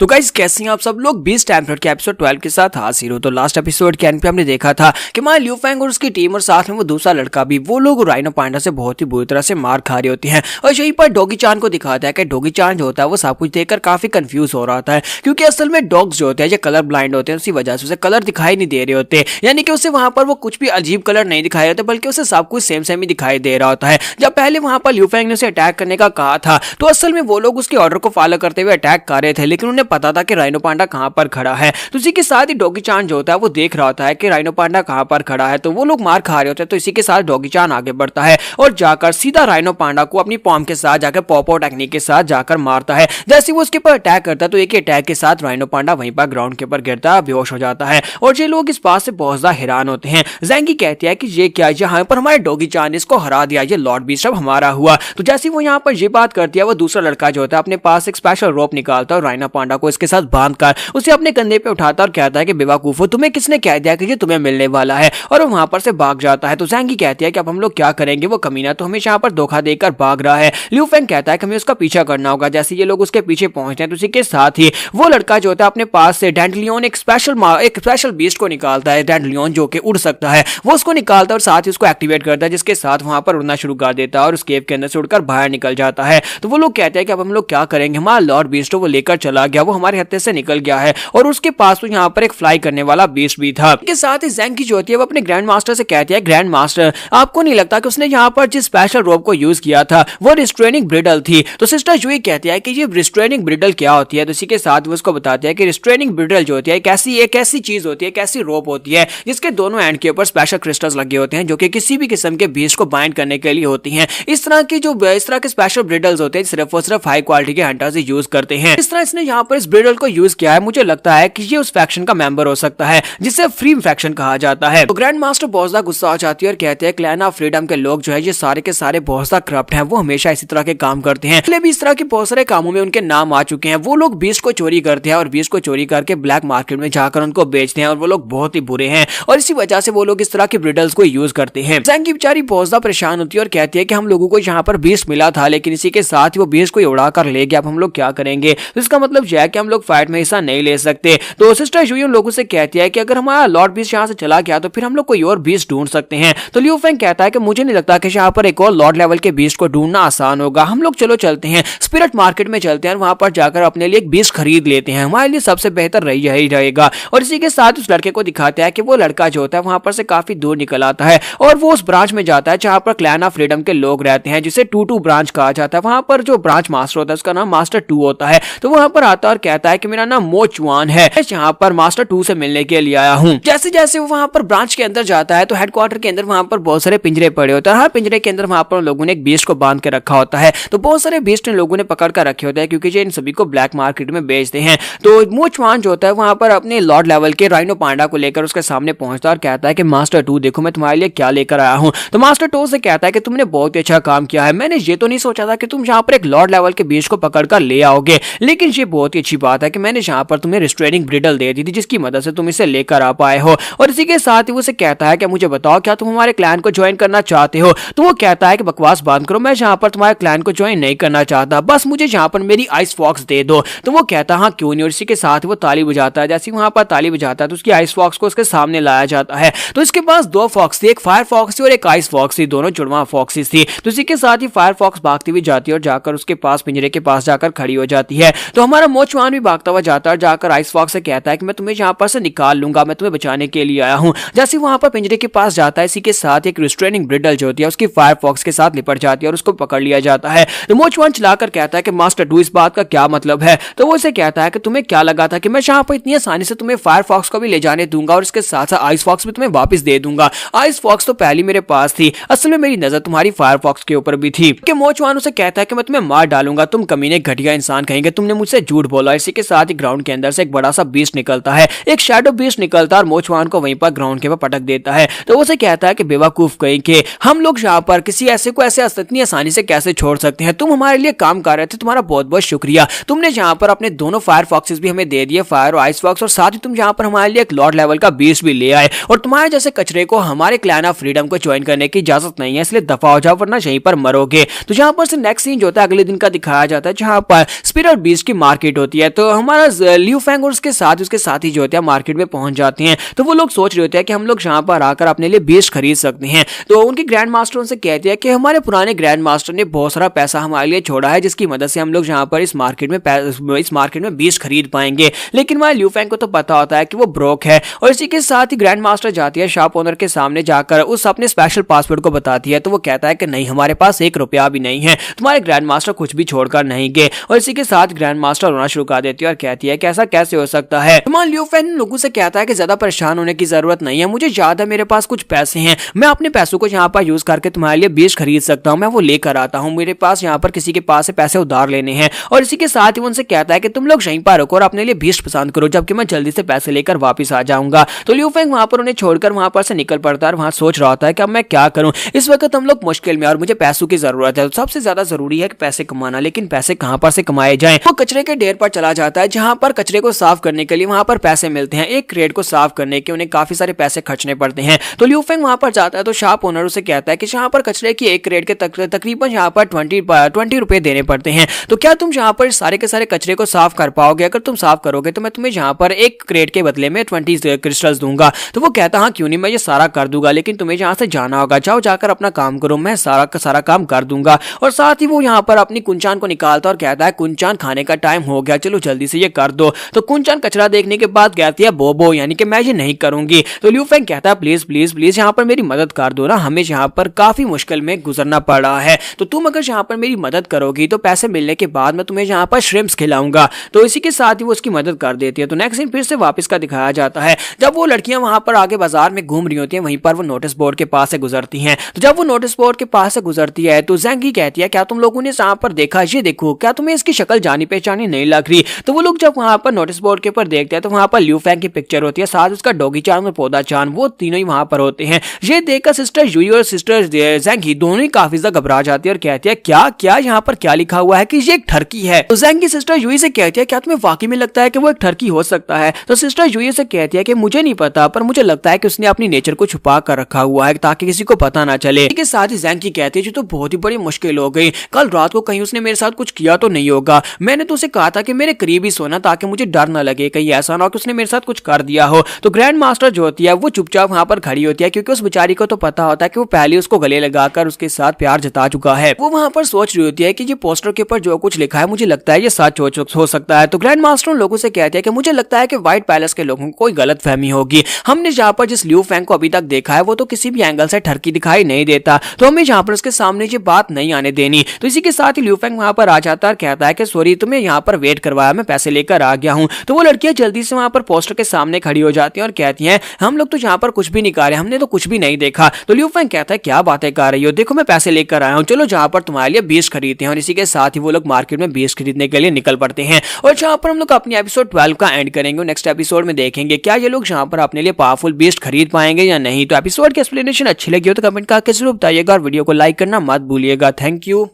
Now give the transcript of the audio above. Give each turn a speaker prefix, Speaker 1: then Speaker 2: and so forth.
Speaker 1: तो गाइस कैसे हैं आप सब लोग। बीस्ट टाइम के एपिसोड 12 के साथ हाजिर हो। तो लास्ट एपिसोड के एंड पे हमने देखा था कि मां लियू फेंग और उसकी टीम और साथ में वो दूसरा लड़का भी वो लोग राइनो पांडा से बहुत ही बुरी तरह से मार खा रहे होते हैं। और यहीं पर डॉगी चान को दिखाता है कि डॉगी चान जो होता है वो सब कुछ देखकर काफी कंफ्यूज हो रहा था, क्योंकि असल में डॉग्स जो होते हैं ये कलर ब्लाइंड होते हैं, उसी वजह से उसे कलर दिखाई नहीं दे रहे होते। यानी कि उसे वहां पर वो कुछ भी अजीब कलर नहीं दिखाई देते, बल्कि उसे सब कुछ सेम सेम ही दिखाई दे रहा होता है। जब पहले वहां पर लियू फेंग ने उसे अटैक करने का कहा था तो असल में वो लोग उसके ऑर्डर को फॉलो करते हुए अटैक कर रहे थे, लेकिन उन्हें पता था कि राइनो पांडा कहां पर खड़ा है। तो इसी के साथ ही डॉगी चान जो होता है वो देख रहा होता है कि राइनो पांडा कहां पर खड़ा है, तो वो लोग मार खा रहे होते हैं। तो इसी के साथ डॉगी चान आगे बढ़ता है और जाकर सीधा राइनो पांडा को अपनी पॉम के साथ जाकर पॉपो टेक्निक के साथ जाकर मारता है। जैसे वो उसके ऊपर अटैक करता है तो एक ही अटैक के साथ राइनो पांडा वहीं पर ग्राउंड के ऊपर गिरता है, बेहोश हो जाता है। और ये लोग इस बात से बहुत ज्यादा हैरान होते हैं। ज़ेंगी कहती है कि ये क्या, यहाँ पर हमारे डॉगी चान ने इसको हरा दिया, ये लॉर्ड बीस्ट अब हमारा हुआ। तो जैसे वो यहाँ पर ये बात करती है, वो दूसरा लड़का जो होता है अपने पास एक स्पेशल रोप निकालता है और राइनो पांडा को इसके साथ बांधकर उसे अपने कंधे पे उठाता और कहता है कि बेवकूफो, तुम्हें किसने कह दिया कि ये तुम्हें मिलने वाला है, और वो वहां पर से भाग जाता है। तो ज़ेंगी कहती है कि अब हम लोग क्या करेंगे, वो कमीना तो हमेशा यहाँ पर धोखा देकर भाग रहा है। लियू फेंग कहता है कि हमें उसका पीछा करना होगा। जैसे ये लोग उसके पीछे पहुंचते हैं तो उसी के साथ ही वो लड़का जो होता है अपने पास से डैंडलियन एक स्पेशल बीस्ट को निकालता है, डैंडलियन जो कि उड़ सकता है, वो उसको निकालता है और साथ ही उसको एक्टिवेट करता है, जिसके साथ वहां पर उड़ना शुरू कर देता है और उस केव के अंदर से उड़कर बाहर निकल जाता है। तो वो लोग कहते हैं कि अब हम लोग क्या करेंगे, हमारा लॉर्ड बीस्ट वो लेकर चला गया, वो हमारे हत्थे से निकल गया है और उसके पास तो यहाँ पर एक फ्लाई करने वाला बीस्ट भी था। इसके साथ ही ज़ेंगी जो होती है वो अपने ग्रैंड मास्टर से कहती है, ग्रैंड मास्टर आपको नहीं लगता कि उसने यहाँ पर जिस स्पेशल रोप को यूज किया था वो रिस्ट्रेनिंग ब्रिडल थी। तो सिस्टर जुई कहती है कि ये रिस्ट्रेनिंग ब्रिडल क्या होती है। तो इसी के साथ वो उसको बताते हैं कि रिस्ट्रेनिंग ब्रिडल जो होती है एक ऐसी चीज होती है, एक ऐसी रोप होती है जिसके दोनों एंड के ऊपर स्पेशल क्रिस्टल्स लगे होते हैं, जो कि किसी भी किस्म के बीस्ट को बाइंड करने के लिए होती हैं। इस तरह के स्पेशल ब्रिडल्स होते हैं सिर्फ और सिर्फ हाई क्वालिटी के हंटर्स यूज करते हैं। इस तरह इसने यहाँ पर इस ब्रिडल को यूज किया है। मुझे लगता है कि ये उस फैक्शन का मेंबर हो सकता है जिसे फ्री फैक्शन कहा जाता है। तो ग्रैंड मास्टर बहुत ज्यादा गुस्सा हो जाती है और कहते हैं क्लैन ऑफ फ्रीडम के लोग जो है ये सारे के सारे बहुत ज्यादा करप्ट हैं, वो हमेशा इसी तरह के काम करते हैं। पहले भी इस तरह के बहुत सारे कामों में उनके नाम आ चुके हैं। वो लोग बीस्ट को चोरी करते हैं और बीस्ट को चोरी करके ब्लैक मार्केट में जाकर उनको बेचते हैं और वो लोग बहुत ही बुरे हैं और इसी वजह से वो लोग इस तरह के ब्रिडल्स को यूज करते हैं। ज़ेंगी बेचारी बहुत ज्यादा परेशान होती है और कहती है कि हम लोगों को यहाँ पर बीस्ट मिला था, लेकिन इसी के साथ ही वो बीस्ट को उड़ा कर ले गया, अब हम लोग क्या करेंगे। तो इसका मतलब यह है कि हम लोग फाइट में हिस्सा नहीं ले सकते। तो सिस्टर जुई उन लोगों से कहती है कि अगर हमारा लॉर्ड बीस्ट यहाँ से चला गया तो फिर हम लोग कोई और बीस्ट ढूंढ सकते हैं। तो लियू फेंग कहता है कि मुझे नहीं लगता कि यहाँ पर एक और लॉर्ड लेवल के बीस्ट को ढूंढना आसान होगा, हम लोग चलो चलते हैं स्पिरिट मार्केट में चलते हैं और वहां पर जाकर अपने लिए एक बीस्ट खरीद लेते हैं, हमारे लिए सबसे बेहतर यही रहेगा। और इसी के साथ उस लड़के को दिखाता है कि वो लड़का जो होता है वहां पर से काफी दूर निकल आता है और वो उस ब्रांच में जाता है जहां पर क्लैन ऑफ फ्रीडम के लोग रहते हैं, जिसे 2-2 ब्रांच कहा जाता है। वहां पर जो ब्रांच मास्टर होता है उसका नाम मास्टर 2 होता है। तो वहां पर आता है और कहता है कि मेरा नाम मो चुआन है, यहाँ पर मास्टर 2 से मिलने के लिए आया हूँ। जैसे जैसे वो वहां पर ब्रांच के अंदर जाता है तो हेडक्वार्टर के अंदर वहां पर बहुत सारे पिंजरे पड़े होते हैं। हर पिंजरे के अंदर वहां पर लोगों ने एक बीस्ट को बांध के रखा होता है। तो बहुत सारे बीस्ट इन लोगों ने पकड़ कर रखे होते हैं क्योंकि ये इन सभी को ब्लैक मार्केट में बेचते हैं। तो मो चुआन जो होता है वहां पर अपने लॉर्ड लेवल के राइनो पांडा को लेकर उसके सामने पहुंचता है और कहता है कि मास्टर 2 देखो मैं तुम्हारे लिए क्या लेकर आया हूं। तो मास्टर 2 से कहता है कि तुमने बहुत ही अच्छा काम किया है, मैंने ये तो नहीं सोचा था कि तुम यहाँ पर एक लॉर्ड लेवल के बीस्ट को पकड़ कर ले आओगे, लेकिन ये बहुत ही अच्छी बात है कि मैंने यहाँ पर तुम्हें रिस्ट्रेनिंग ब्रिडल दे दी थी जिसकी मदद से तुम इसे लेकर आ पाए हो। और इसी के साथ ही वो कहता है कि मुझे बताओ क्या तुम हमारे क्लैन को ज्वाइन करना चाहते हो। तो वो कहता है कि बकवास बंद करो, मैं यहाँ पर तुम्हारे क्लैन को ज्वाइन नहीं करना चाहता, बस मुझे यहाँ पर मेरी आइस फॉक्स दे दो। तो वो कहता हाँ क्यों नहीं, और इसी के साथ वो ताली बजाता है। जैसे वहां पर ताली बजाता है तो उसकी आइस फॉक्स को उसके सामने लाया जाता है। तो इसके पास 2 फॉक्स थी, एक फायर फॉक्स थी और एक आइस फॉक्स थी, दोनों जुड़वा फॉक्सेस थी। तो इसी के साथ ही फायर फॉक्स भागती हुई जाती है और जाकर उसके पास पिंजरे के पास जाकर खड़ी हो जाती है। तो हमारा मो चुआन भी भागता हुआ जाता है और जाकर आइस फॉक्स से कहता है कि मैं तुम्हें यहाँ पर से निकाल लूंगा, मैं तुम्हें बचाने के लिए आया हूँ। जैसे वहां पर पिंजरे के पास जाता है इसी के साथ एक रिस्ट्रेनिंग ब्रिडल जो होती है उसकी फायर फॉक्स के साथ लिपट जाती है और उसको पकड़ लिया जाता है। तो मो चुआन चलाकर कहता है कि मास्टर 2 इस बात का क्या मतलब है। तो वो इसे कहता है कि तुम्हें क्या लगा था कि मैं यहाँ पर इतनी आसानी से तुम्हें फायर फॉक्स को भी ले जाने दूंगा और इसके साथ साथ आइस फॉक्स भी तुम्हें वापस दे दूंगा। आइस फॉक्स तो पहले मेरे पास थी, असल में मेरी नजर तुम्हारी फायर फॉक्स के ऊपर भी थी। कि मो चुआन उसे कहता है कि मैं तुम्हें मार डालूंगा, तुम कमीने घटिया इंसान कहेंगे, तुमने मुझसे झूठ बोला। इसी के साथ ही ग्राउंड के अंदर से एक बड़ा सा बीस्ट निकलता है, एक शैडो बीस्ट निकलता है और मो चुआन को वहीं पर ग्राउंड के ऊपर पटक देता है। तो उसे कहता है कि बेवकूफ कहेंगे, हम लोग यहाँ पर किसी ऐसे को ऐसे इतनी आसानी से कैसे छोड़ सकते हैं, तुम हमारे लिए काम कर रहे थे, तुम्हारा बहुत बहुत शुक्रिया। तुमने यहाँ पर अपने दोनों फायर फॉक्सेस भी हमें दे दिए, फायर और आइस फॉक्स, और साथ ही तुम यहाँ पर हमारे लिए एक लॉर्ड लेवल का बीस्ट भी ले आए और तुम्हारे जैसे कचरे को हमारे क्लैन ऑफ फ्रीडम को ज्वाइन करने की इजाजत नहीं है, इसलिए दफा हो जाओ वरना यहीं पर मरोगे। तो यहाँ पर से नेक्स्ट सीन जो होता है अगले दिन का दिखाया जाता है जहाँ पर स्पिरिट बीस्ट की मार्केट होती है। तो हमारा लियू फैंग और उसके साथी जो होते हैं मार्केट में पहुंच जाते हैं। तो वो लोग सोच रहे होते हैं कि हम लोग यहाँ पर आकर अपने लिए बीस्ट खरीद सकते हैं। तो उनके ग्रैंड मास्टर उनसे कहते हैं कि हमारे पुराने ग्रैंड मास्टर ने बहुत सारा पैसा हमारे लिए छोड़ा है, जिसकी मदद से हम लोग यहाँ पर इस मार्केट में बीस्ट खरीद पाएंगे। लेकिन वह लियू फैंग को तो पता होता है कि वो ब्रोक है, और इसी के साथ ही ग्रैंड मास्टर जाती है शॉप ओनर के सामने जाकर उस अपने स्पेशल पासवर्ड को बताती है। तो वो कहता है कि नहीं, हमारे पास 1 रुपया भी नहीं है, तुम्हारे ग्रैंड मास्टर कुछ भी छोड़कर नहीं गए। और इसी के साथ ग्रैंड मास्टर रोना शुरू कर देती है और कहती है कि ऐसा कैसे हो सकता है। तो लियू फैंग लोगों से कहता है कि ज्यादा परेशान होने की जरूरत नहीं है, मुझे याद है मेरे पास कुछ पैसे हैं, मैं अपने पैसों को यहाँ पर यूज करके तुम्हारे लिए बीस्ट खरीद सकता हूँ, मैं वो लेकर आता हूँ, मेरे पास यहाँ पर किसी के पास से पैसे उधार लेने हैं। और इसी के साथ ही उनसे कहता है कि तुम लोग यहीं पर रुको और अपने लिए बीस्ट पसंद करो, जबकि मैं जल्दी से पैसे लेकर वापस आ जाऊंगा। तो लियू फैंग वहां पर उन्हें छोड़कर वहां पर से निकल पड़ता है और वहां सोच रहा होता है कि अब मैं क्या करूं, इस वक्त हम लोग मुश्किल में और मुझे पैसों की जरूरत है। तो सबसे ज्यादा जरूरी है कि पैसे कमाना, लेकिन पैसे कहां पर से कमाए जाएं। वो कचरे के ढेर पर चला जाता है, जहां पर कचरे को साफ करने के लिए वहां पर पैसे मिलते हैं। एक क्रेट को साफ करने के उन्हें काफी सारे पैसे खर्चने पड़ते हैं। तो लियू फैंग वहां पर जाता है तो शॉप ओनर उसे कहता है कि यहाँ पर कचरे की एक क्रेट के तकरीबन यहाँ पर 20 रुपए देने पड़ते हैं। तो क्या तुम यहाँ पर सारे के सारे कचरे को साफ कर पाओगे? अगर तुम साफ करोगे तो मैं तुम्हें यहाँ पर एक क्रेट के बदले में 20 क्रिस्टल्स दूंगा। तो वो कहता हाँ क्यों नहीं, मैं ये सारा कर दूंगा, लेकिन तुम्हें यहाँ से जाना होगा, जाओ जाकर अपना काम करो, मैं सारा का सारा काम कर दूंगा। और साथ ही वो यहाँ पर अपनी कुंचान को निकालता और कहता है कुंचान खाने का टाइम हो गया, चलो जल्दी से ये कर दो। तो कुंचान कचरा देखने के बाद कहती है बोबो, यानी कि मैं ये नहीं करूंगी। तो लियू फैंग कहता है प्लीज प्लीज प्लीज यहाँ पर मेरी मदद कर दो ना, हमें यहाँ पर काफी मुश्किल में गुजरना पड़ रहा है, तो तुम अगर यहाँ पर मेरी मदद करोगी तो पैसे मिलने के बाद मैं तुम्हें यहाँ पर श्रिम्प्स खिलाऊंगा। तो इसी के साथ ही वो उसकी मदद कर देती है। तो नेक्स्ट सीन फिर से वापस का दिखाया जाता है, जब वो लड़कियां वहां पर आगे बाजार में घूम रही होती हैं, वहीं पर वो नोटिस बोर्ड के पास से गुजरती हैं। तो जब वो नोटिस बोर्ड के पास से गुजरती है तो ज़ैंगी कहती है क्या तुम लोगों ने यहाँ पर देखा, ये देखो, क्या तुम्हें इसकी शक्ल जानी पहचानी नहीं लग रही? तो वो लोग जब वहां पर नोटिस बोर्ड के ऊपर देखते हैं तो वहां पर लियू फैंग की पिक्चर होती है, साथ उसका डॉगी चान और पौधा चान, वो तीनों ही वहां पर होते हैं। ये देखकर सिस्टर यूई और सिस्टर ज़ैंगी दोनों ही काफी ज्यादा घबरा जाती है और कहती है क्या क्या यहाँ पर क्या लिखा हुआ है कि ये एक ठरकी है। तो ज़ैंगी सिस्टर यूई से कहती है क्या तुम्हें वाकई में लगता है कि वो एक ठरकी हो सकता है? तो सिस्टर यूई से कहती है कि मुझे नहीं पता, पर मुझे लगता है कि उसने अपनी नेचर को छुपा कर रखा हुआ है ताकि किसी को पता ना चले। इसके साथ ही ज़ैंगी कहती है तो बहुत ही बड़ी मुश्किल हो गई, कल रात को कहीं उसने मेरे साथ कुछ किया तो नहीं होगा, मैंने तो उसे कहा था कि मेरे करीब ही सोना ताकि मुझे डर ना लगे, कहीं ऐसा ना हो कि उसने मेरे साथ कुछ कर दिया हो। तो ग्रैंड मास्टर जो होती है वो चुपचाप वहां पर खड़ी होती है, क्योंकि उस बेचारी को तो पता होता है कि वो पहले उसको गले लगाकर उसके साथ प्यार जता चुका है। वो वहां पर सोच रही होती है कि ये पोस्टर के ऊपर जो कुछ लिखा है मुझे लगता है ये सच हो सकता है। तो ग्रैंड मास्टर उन लोगों से कहते हैं कि मुझे लगता है कि व्हाइट पैलेस के लोगों को कोई गलत फहमी होगी, हमने जहाँ पर जिस लियू फैंग को अभी तक देखा है वो तो किसी भी एंगल से ठरकी दिखाई नहीं देता, तो हमें यहाँ पर उसके सामने ये बात नहीं आने देनी। तो इसी के साथ ही लियू फैंग वहां पर आ जाता है और कहता है कि सॉरी तुम्हें यहाँ पर वेट करवाया, मैं पैसे लेकर आ गया हूँ। तो वो लड़कियां जल्दी से वहां पर पोस्टर के सामने खड़ी हो जाती हैं और कहती हैं हम लोग तो यहाँ पर कुछ भी नहीं कर रहे, हमने तो कुछ भी नहीं देखा। तो लियू फैंग कहता है क्या बातें कर रही हो, देखो मैं पैसे लेकर आया हूँ, चलो जहाँ पर तुम्हारे लिए बीस्ट खरीदते हैं। और इसी के साथ ही वो लोग मार्केट में बीस्ट खरीदने के लिए निकल पड़ते हैं और जहाँ पर हम लोग अपनी एपिसोड 12 का एंड करेंगे। नेक्स्ट एपिसोड में देखेंगे क्या ये लोग यहाँ पर अपने लिए पावरफुल बीस्ट खरीद पाएंगे या नहीं। तो एपिसोड की एक्सप्लेनेशन अच्छी लगी हो तो कमेंट करके जरूर बताइएगा और वीडियो को लाइक करना मत भूलिएगा। Thank you.